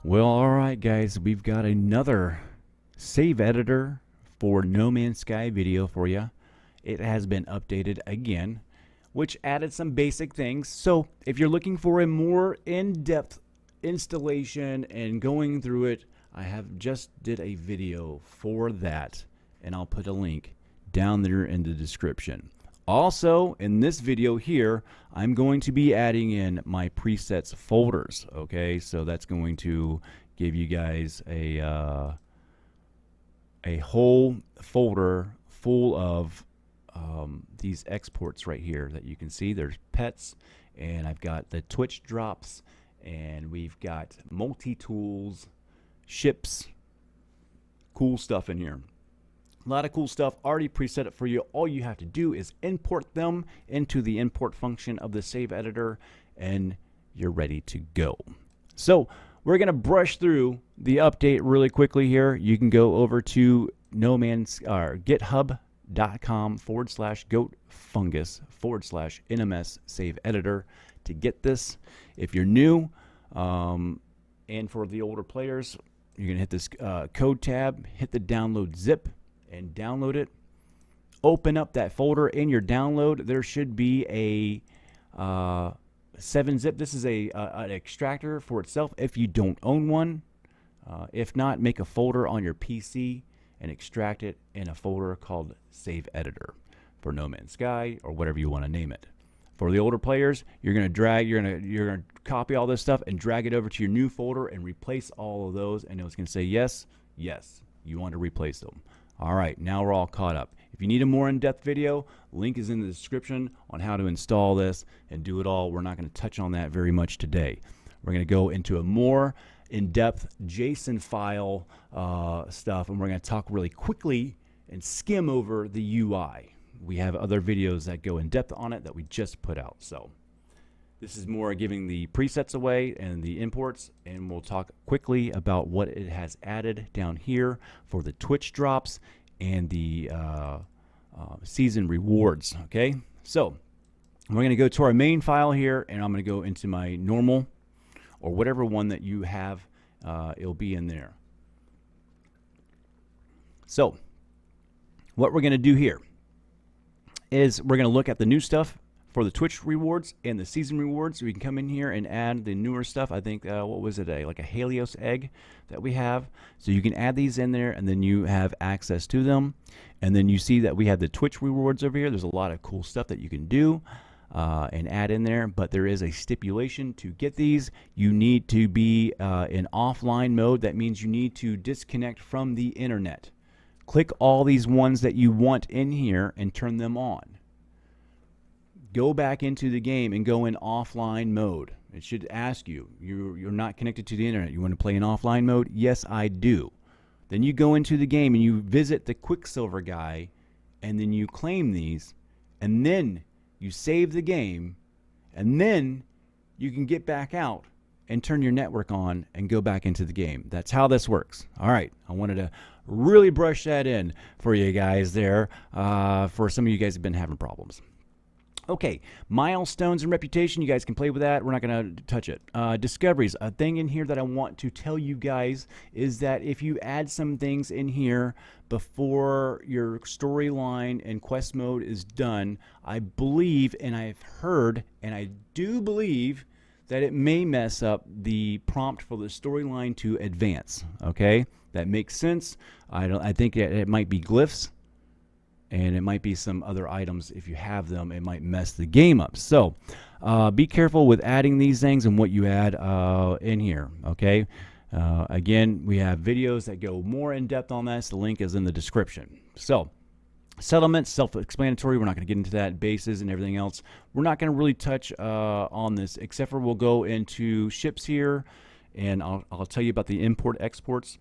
Well, all right, guys, we've got another save editor for No Man's Sky video for you. It has been updated again, which added some basic things. So if you're looking for a more in-depth installation and going through it, I have just did a video for that, and I'll put a link down there in the description. Also, in this video here, I'm going to be adding in my presets folders. Okay, so that's going to give you guys a whole folder full of these exports right here that you can see. There's pets, and I've got the Twitch drops, and we've got multi-tools, ships, cool stuff in here. A lot of cool stuff already preset for you. All you have to do is import them into the import function of the save editor, and you're ready to go. So we're going to brush through the update really quickly here. You can go over to github.com/goatfungus/NMS save editor to get this. If you're new, and for the older players, you're going to hit this code tab, hit the download zip, and download it. Open up that folder in your download. There should be a 7-zip. This is an extractor for itself if you don't own one. If not, make a folder on your PC and extract it in a folder called Save Editor for No Man's Sky or whatever you want to name it. For the older players, you're going to copy all this stuff and drag it over to your new folder and replace all of those, and it's going to say yes, yes, you want to replace them. All right, now we're all caught up. If you need a more in-depth video, link is in the description on how to install this and do it all. We're not going to touch on that very much today. We're going to go into a more in-depth JSON file stuff, and we're going to talk really quickly and skim over the UI. We have other videos that go in depth on it that we just put out. So this is more giving the presets away and the imports, and we'll talk quickly about what it has added down here for the Twitch drops and the season rewards. Okay, so we're going to go to our main file here, and I'm going to go into my normal or whatever one that you have. It'll be in there. So what we're going to do here is we're going to look at the new stuff for the Twitch rewards and the season rewards. So we can come in here and add the newer stuff. I think, what was it, like a Helios egg that we have. So you can add these in there, and then you have access to them. And then you see that we have the Twitch rewards over here. There's a lot of cool stuff that you can do and add in there, but there is a stipulation to get these. You need to be in offline mode. That means you need to disconnect from the internet. Click all these ones that you want in here and turn them on. Go back into the game and go in offline mode. It should ask you, you're not connected to the internet. You want to play in offline mode? Yes, I do. Then you go into the game and you visit the Quicksilver guy, and then you claim these, and then you save the game, and then you can get back out and turn your network on and go back into the game. That's how this works. All right, I wanted to really brush that in for you guys there. For some of you guys have been having problems. Okay, milestones and reputation, you guys can play with that. We're not going to touch it. Discoveries, a thing in here that I want to tell you guys is that if you add some things in here before your storyline and quest mode is done, I believe, and I've heard, and I do believe that it may mess up the prompt for the storyline to advance. Okay, that makes sense. I think it might be glyphs, and it might be some other items. If you have them, it might mess the game up. So be careful with adding these things and what you add in here. Okay, again, we have videos that go more in depth on this. The link is in the description. So settlements, self-explanatory. We're not going to get into that. Bases and everything else. We're not going to really touch on this, except for we'll go into ships here, and I'll tell you about the import exports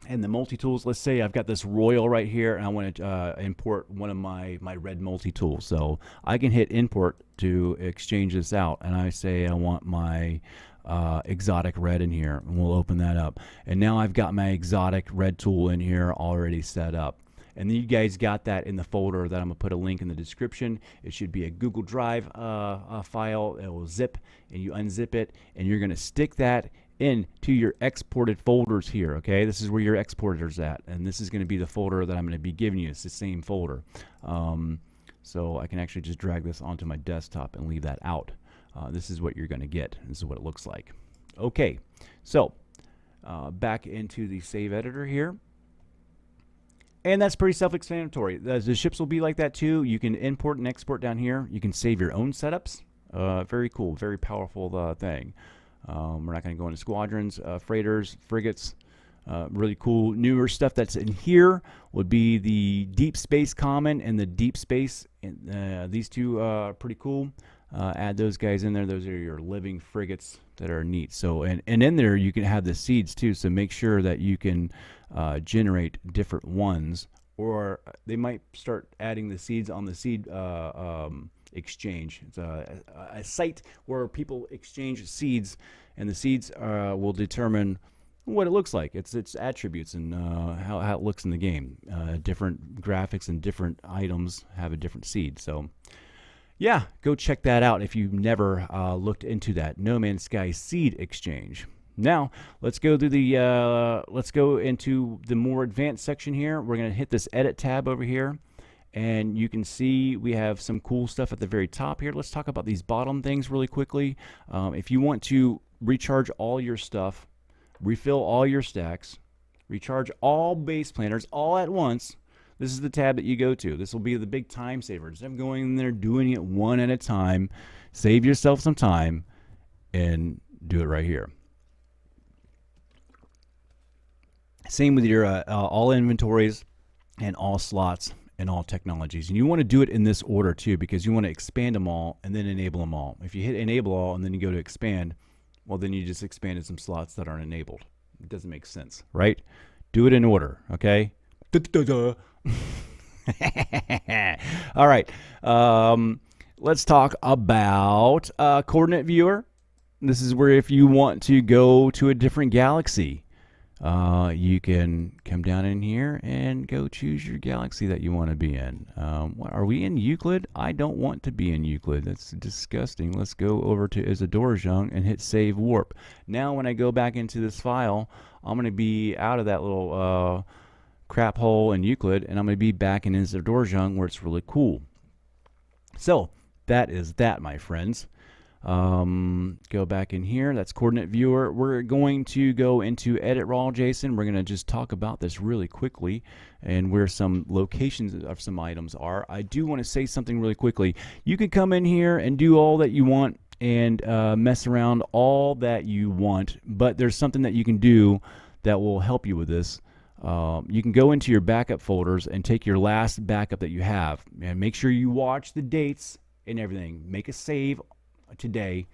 and the multi-tools. Let's say I've got this royal right here, and I want to import one of my red multi-tools. So I can hit import to exchange this out, and I say I want my exotic red in here, and we'll open that up. And now I've got my exotic red tool in here already set up. And then you guys got that in the folder that I'm going to put a link in the description. It should be a Google Drive file. It will zip, and you unzip it, and you're going to stick that into your exported folders here. Okay, this is where your exporter's at, and this is going to be the folder that I'm going to be giving you. It's the same folder. So I can actually just drag this onto my desktop and leave that out. This is what you're going to get. This is what it looks like. Okay, so back into the save editor here. And that's pretty self-explanatory. The ships will be like that too. You can import and export down here. You can save your own setups. Very cool, very powerful thing. We're not going to go into squadrons, freighters, frigates. Really cool newer stuff that's in here would be the Deep Space Common and the Deep Space. These two are pretty cool. Add those guys in there. Those are your living frigates that are neat. So and in there you can have the seeds too. So make sure that you can generate different ones, or they might start adding the seeds on the seed exchange. It's a site where people exchange seeds, and the seeds will determine what it looks like. Its attributes and how it looks in the game. Different graphics and different items have a different seed. So yeah, go check that out if you've never looked into that. No Man's Sky Seed Exchange. Now let's go through the let's go into the more advanced section here. We're going to hit this Edit tab over here, and you can see we have some cool stuff at the very top here. Let's talk about these bottom things really quickly. If you want to recharge all your stuff, refill all your stacks, recharge all base planners all at once, this is the tab that you go to. This will be the big time saver. Instead of going in there doing it one at a time, save yourself some time and do it right here. Same with your all inventories and all slots and all technologies. And you want to do it in this order too, because you want to expand them all and then enable them all. If you hit enable all and then you go to expand, well, then you just expanded some slots that aren't enabled. It doesn't make sense, right? Do it in order, okay? All right. Let's talk about coordinate viewer. This is where if you want to go to a different galaxy, you can come down in here and go choose your galaxy that you want to be in. Are we in Euclid? I don't want to be in Euclid. That's disgusting. Let's go over to Isidorjung and hit save warp. Now when I go back into this file, I'm going to be out of that little crap hole in Euclid, and I'm going to be back in Isidorjung where it's really cool. So that is that, my friends. Go back in here. That's coordinate viewer. We're going to go into edit raw JSON. We're going to just talk about this really quickly and where some locations of some items are. I do want to say something really quickly. You can come in here and do all that you want and mess around all that you want, but there's something that you can do that will help you with this. You can go into your backup folders and take your last backup that you have and make sure you watch the dates and everything. Make a save today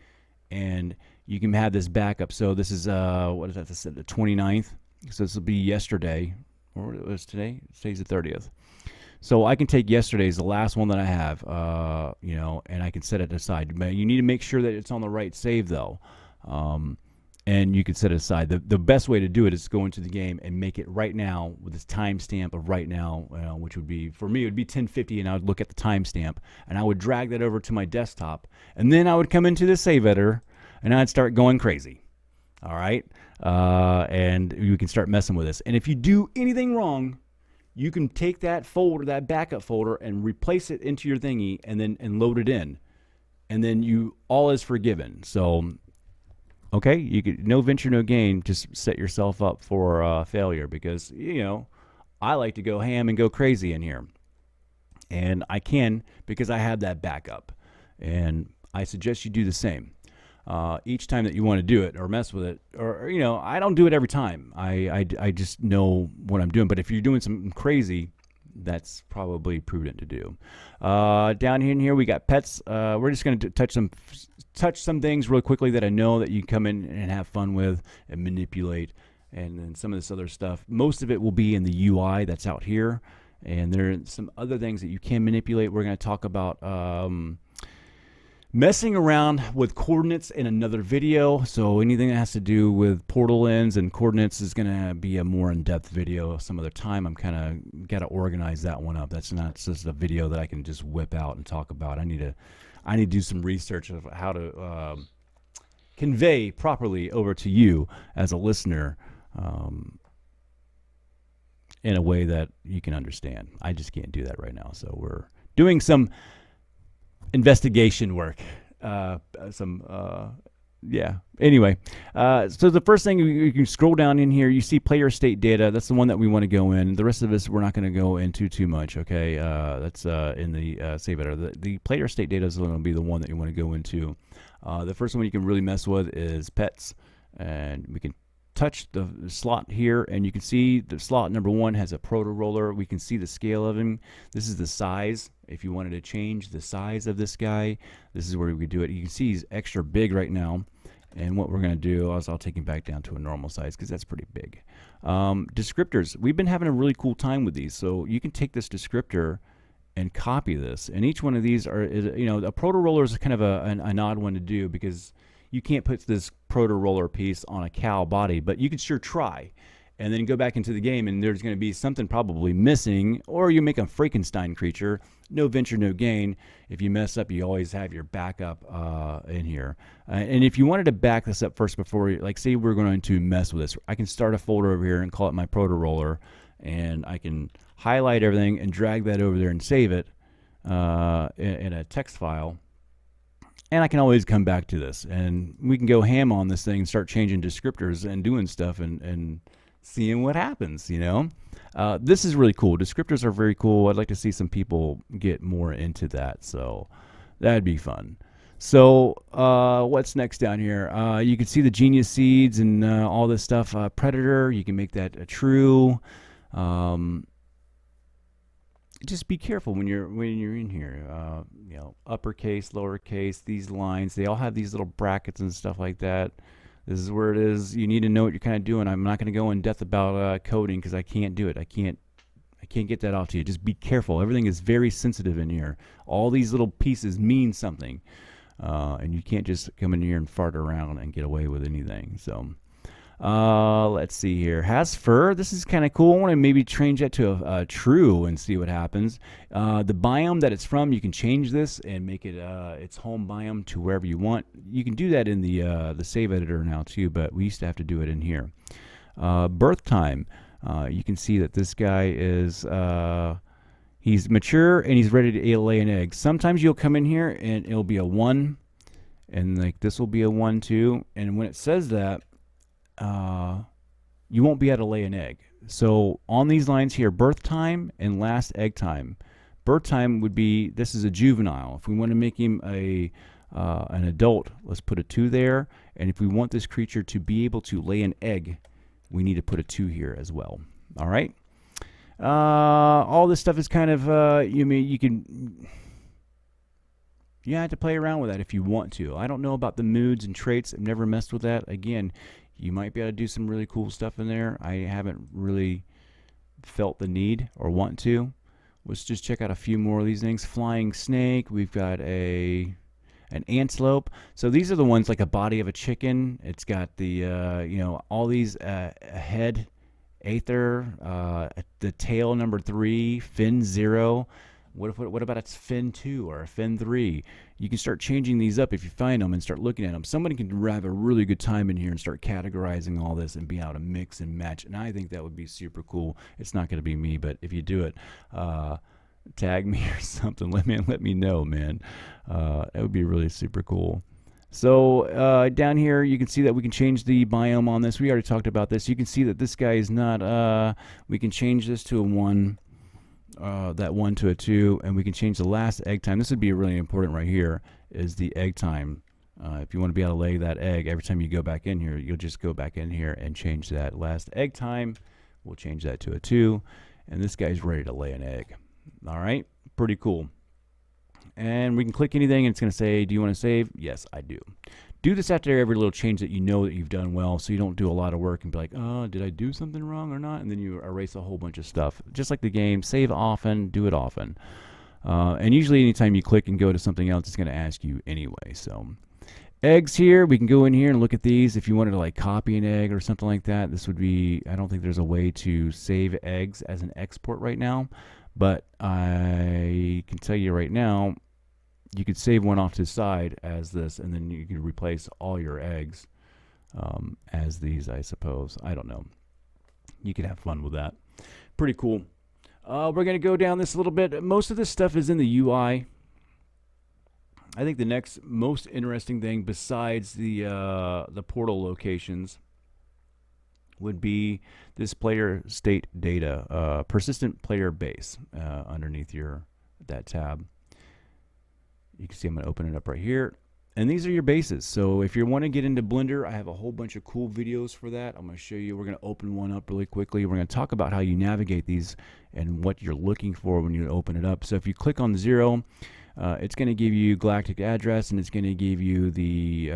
and you can have this backup. So this is what is that, the 29th, so this will be yesterday, or it was today. Today's the 30th, so I can take yesterday's, the last one that I have, you know, and I can set it aside. But you need to make sure that it's on the right save though, and you can set it aside. The best way to do it is to go into the game and make it right now with this timestamp of right now, which would be, for me, it would be 1050, and I would look at the timestamp, and I would drag that over to my desktop, and then I would come into the save editor, and I'd start going crazy. All right? And you can start messing with this. And if you do anything wrong, you can take that folder, that backup folder, and replace it into your thingy, and then load it in. And then all is forgiven. So okay, you could, no venture, no gain. Just set yourself up for failure, because, you know, I like to go ham and go crazy in here, and I can because I have that backup, and I suggest you do the same each time that you want to do it or mess with it. Or, you know, I don't do it every time. I just know what I'm doing. But if you're doing something crazy, that's probably prudent to do. Down in here we got pets. We're just going to touch some things real quickly that I know that you can come in and have fun with and manipulate, and then some of this other stuff. Most of it will be in the UI that's out here, and there are some other things that you can manipulate. We're going to talk about messing around with coordinates in another video. So anything that has to do with portal ends and coordinates is going to be a more in-depth video some other time. I'm kind of got to organize that one up. That's not just a video that I can just whip out and talk about. I need to do some research of how to convey properly over to you as a listener um, in a way that you can understand. I just can't do that right now. So we're doing some investigation work. Some yeah. Anyway, so the first thing you can scroll down in here, you see player state data. That's the one that we want to go in. The rest of this we're not going to go into too much. Okay, that's in the save editor. The player state data is going to be the one that you want to go into. The first one you can really mess with is pets, and we can touch the slot here, and you can see the slot number 1 has a proto roller. We can see the scale of him. This is the size. If you wanted to change the size of this guy, this is where we could do it. You can see he's extra big right now. And what we're going to do is I'll take him back down to a normal size because that's pretty big. Descriptors. We've been having a really cool time with these. So you can take this descriptor and copy this. And each one of these are, a proto roller is kind of an odd one to do because you can't put this proto roller piece on a cow body, but you can sure try. And then go back into the game, and there's going to be something probably missing, or you make a Frankenstein creature. No venture, no gain. If you mess up, you always have your backup in here. And if you wanted to back this up first before, like say we're going to mess with this, I can start a folder over here and call it my proto roller, and I can highlight everything and drag that over there and save it in a text file. And I can always come back to this, and we can go ham on this thing and start changing descriptors and doing stuff and seeing what happens, This is really cool. Descriptors are very cool. I'd like to see some people get more into that, so that'd be fun. So what's next down here? You can see the genius seeds and all this stuff. Predator, you can make that a true. Just be careful when you're in here. Uppercase, lowercase, these lines, they all have these little brackets and stuff like that. This is where it is. You need to know what you're kind of doing. I'm not going to go in depth about coding because I can't do it. I can't get that off to you. Just be careful. Everything is very sensitive in here. All these little pieces mean something, and you can't just come in here and fart around and get away with anything. So let's see here. Has fur. This is kind of cool. I want to maybe change that to a true and see what happens. The biome that it's from, you can change this and make it its home biome to wherever you want. You can do that in the save editor now too, but we used to have to do it in here. Birth time. You can see that this guy is he's mature and he's ready to lay an egg. Sometimes you'll come in here and it'll be a 1, and like this will be a 1 too. And when it says that, you won't be able to lay an egg. So on these lines here, birth time and last egg time. Birth time would be, this is a juvenile. If we want to make him an adult, let's put a 2 there. And if we want this creature to be able to lay an egg, we need to put a 2 here as well. All right. All this stuff is kind of, you have to play around with that if you want to. I don't know about the moods and traits. I've never messed with that. Again, you might be able to do some really cool stuff in there. I haven't really felt the need or want to. Let's just check out a few more of these things. Flying snake. We've got an antelope. So these are the ones like a body of a chicken. It's got the all these head, aether, the tail number 3, fin 0. What about its fin 2 or a fin 3? You can start changing these up if you find them and start looking at them. Somebody can have a really good time in here and start categorizing all this and be able to mix and match. And I think that would be super cool. It's not going to be me, but if you do it, tag me or something. Let me know, man. That would be really super cool. So down here, you can see that we can change the biome on this. We already talked about this. You can see that this guy is not. We can change this to a 1. That 1 to a 2, and we can change the last egg time. This would be really important right here, is the egg time. If you want to be able to lay that egg, every time you go back in here, you'll just go back in here and change that last egg time. We'll change that to a 2, and this guy's ready to lay an egg. All right, pretty cool. And we can click anything, and it's going to say, do you want to save? Yes, I do. Do this after every little change that you know that you've done well, so you don't do a lot of work and be like, oh, did I do something wrong or not? And then you erase a whole bunch of stuff. Just like the game, save often, do it often. And usually anytime you click and go to something else, it's going to ask you anyway. So eggs here, we can go in here and look at these. If you wanted to like copy an egg or something like that, this would be, I don't think there's a way to save eggs as an export right now. But I can tell you right now, you could save one off to the side as this, and then you can replace all your eggs as these, I suppose. I don't know. You could have fun with that. Pretty cool. We're going to go down this a little bit. Most of this stuff is in the UI. I think the next most interesting thing besides the portal locations would be this player state data, persistent player base underneath that tab. You can see I'm going to open it up right here. And these are your bases. So if you want to get into Blender, I have a whole bunch of cool videos for that. I'm going to show you. We're going to open one up really quickly. We're going to talk about how you navigate these and what you're looking for when you open it up. So if you click on 0, it's going to give you galactic address, and it's going to give you the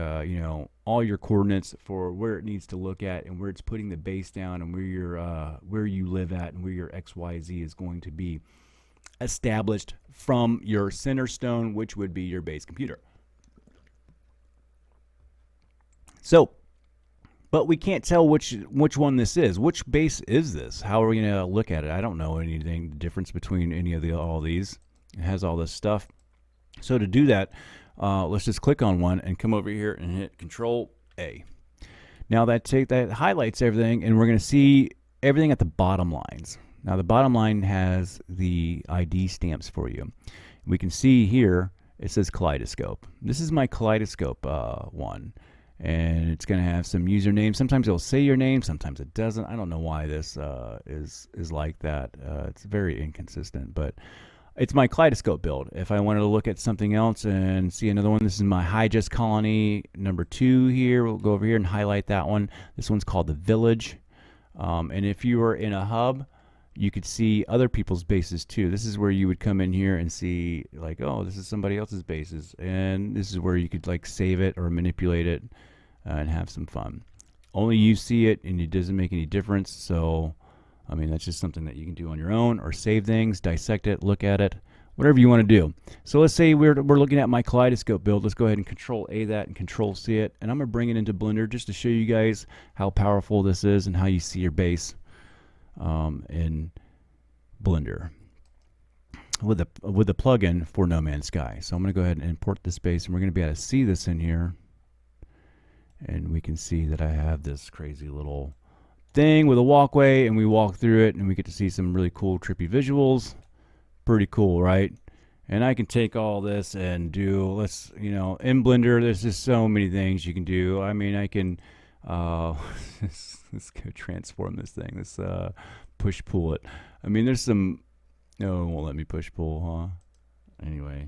all your coordinates for where it needs to look at and where it's putting the base down and where you live at and where your XYZ is going to be established from your center stone, which would be your base computer. So, but we can't tell which one this is. Which base is this? How are we going to look at it? I don't know anything, the difference between any of all these. It has all this stuff. So to do that, let's just click on one and come over here and hit Control A. Now that highlights everything, and we're going to see everything at the bottom lines. Now the bottom line has the ID stamps for you. We can see here it says Kaleidoscope. This is my Kaleidoscope one. And it's going to have some username. Sometimes it'll say your name, sometimes it doesn't. I don't know why this is like that. It's very inconsistent, but it's my Kaleidoscope build. If I wanted to look at something else and see another one, this is my High-Just Colony number 2 here. We'll go over here and highlight that one. This one's called the Village. And if you were in a hub, you could see other people's bases too. This is where you would come in here and see like, oh, this is somebody else's bases. And this is where you could like save it or manipulate it and have some fun. Only you see it, and it doesn't make any difference. So, I mean, that's just something that you can do on your own, or save things, dissect it, look at it, whatever you want to do. So let's say we're looking at my Kaleidoscope build. Let's go ahead and Control A that and Control C it. And I'm going to bring it into Blender just to show you guys how powerful this is and how you see your base in Blender with the plugin for No Man's Sky. So I'm going to go ahead and import this base, and we're going to be able to see this in here. And we can see that I have this crazy little thing with a walkway, and we walk through it, and we get to see some really cool trippy visuals. Pretty cool, right? And I can take all this and do, in Blender, there's just so many things you can do. I mean, I can let's go transform this thing. Let's push pull it. I mean, there's some, no, it won't let me push pull, huh? Anyway,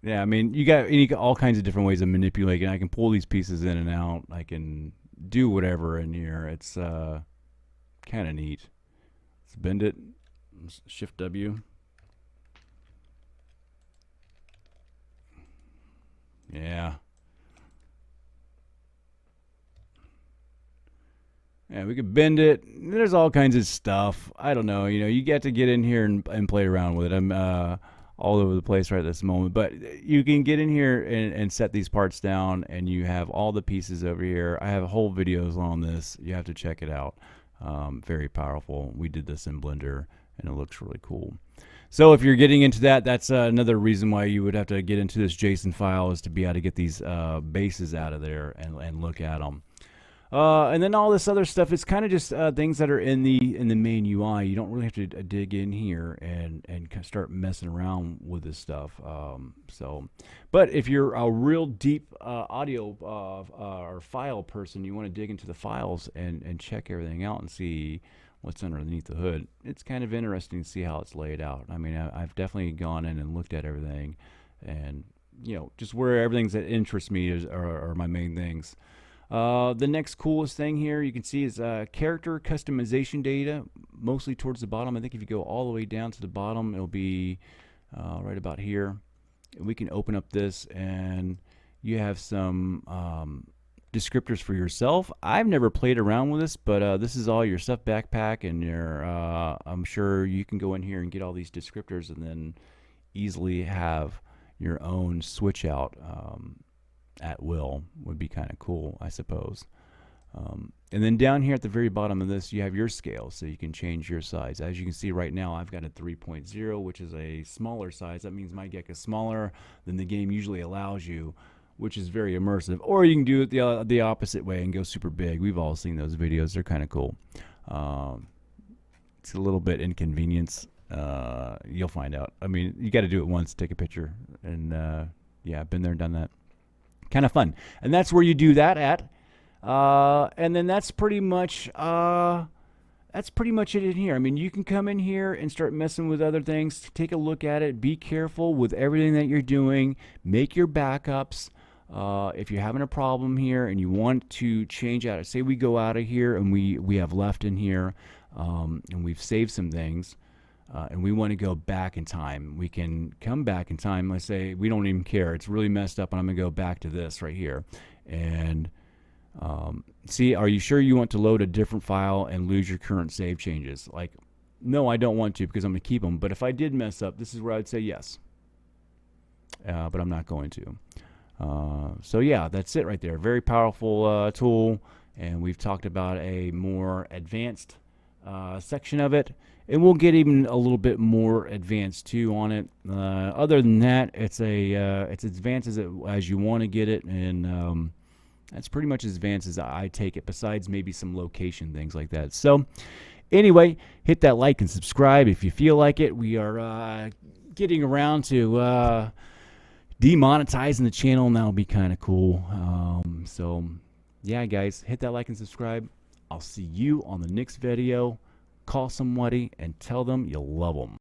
yeah, I mean, you got all kinds of different ways of manipulating. I can pull these pieces in and out. I can do whatever in here. It's kind of neat. Let's bend it. Shift W. Yeah. Yeah, we could bend it. There's all kinds of stuff. I don't know. You get to get in here and play around with it. I'm all over the place right at this moment. But you can get in here and set these parts down, and you have all the pieces over here. I have whole videos on this. You have to check it out. Very powerful. We did this in Blender, and it looks really cool. So if you're getting into that, that's another reason why you would have to get into this JSON file, is to be able to get these bases out of there and look at them. And then all this other stuff is kind of just things that are in the main UI. You don't really have to dig in here and start messing around with this stuff. But if you're a real deep audio or file person, you want to dig into the files and check everything out and see what's underneath the hood. It's kind of interesting to see how it's laid out. I mean, I've definitely gone in and looked at everything, and just where everything's that interests me are my main things. The next coolest thing here you can see is character customization data, mostly towards the bottom. I think if you go all the way down to the bottom, it'll be right about here. We can open up this, and you have some descriptors for yourself. I've never played around with this, but this is all your stuff backpack, and your I'm sure you can go in here and get all these descriptors and then easily have your own switch out at will. Would be kind of cool, I suppose. And then down here at the very bottom of this, you have your scale, so you can change your size. As you can see right now, I've got a 3.0, which is a smaller size. That means my gecko is smaller than the game usually allows you, which is very immersive. Or you can do it the opposite way and go super big. We've all seen those videos. They're kind of cool. It's a little bit inconvenience. You'll find out. I mean, you got to do it once, take a picture. And yeah, I've been there and done that. Kind of fun. And that's where you do that at. And then that's pretty much it in here. I mean, you can come in here and start messing with other things. Take a look at it. Be careful with everything that you're doing. Make your backups. If you're having a problem here and you want to change out, say we go out of here and we have left in here, and we've saved some things, and we want to go back in time. We can come back in time. Let's say we don't even care. It's really messed up, and I'm going to go back to this right here. And see, are you sure you want to load a different file and lose your current save changes? Like, no, I don't want to, because I'm going to keep them. But if I did mess up, this is where I'd say yes. But I'm not going to. So yeah, that's it right there. Very powerful tool, and we've talked about a more advanced section of it, and we'll get even a little bit more advanced too on it. Other than that, it's advanced as you want to get it, and that's pretty much as advanced as I take it, besides maybe some location things like that. So anyway, hit that like and subscribe if you feel like it. We are getting around to demonetizing the channel, and that'll be kind of cool. So yeah, guys, hit that like and subscribe. I'll see you on the next video. Call somebody and tell them you love them.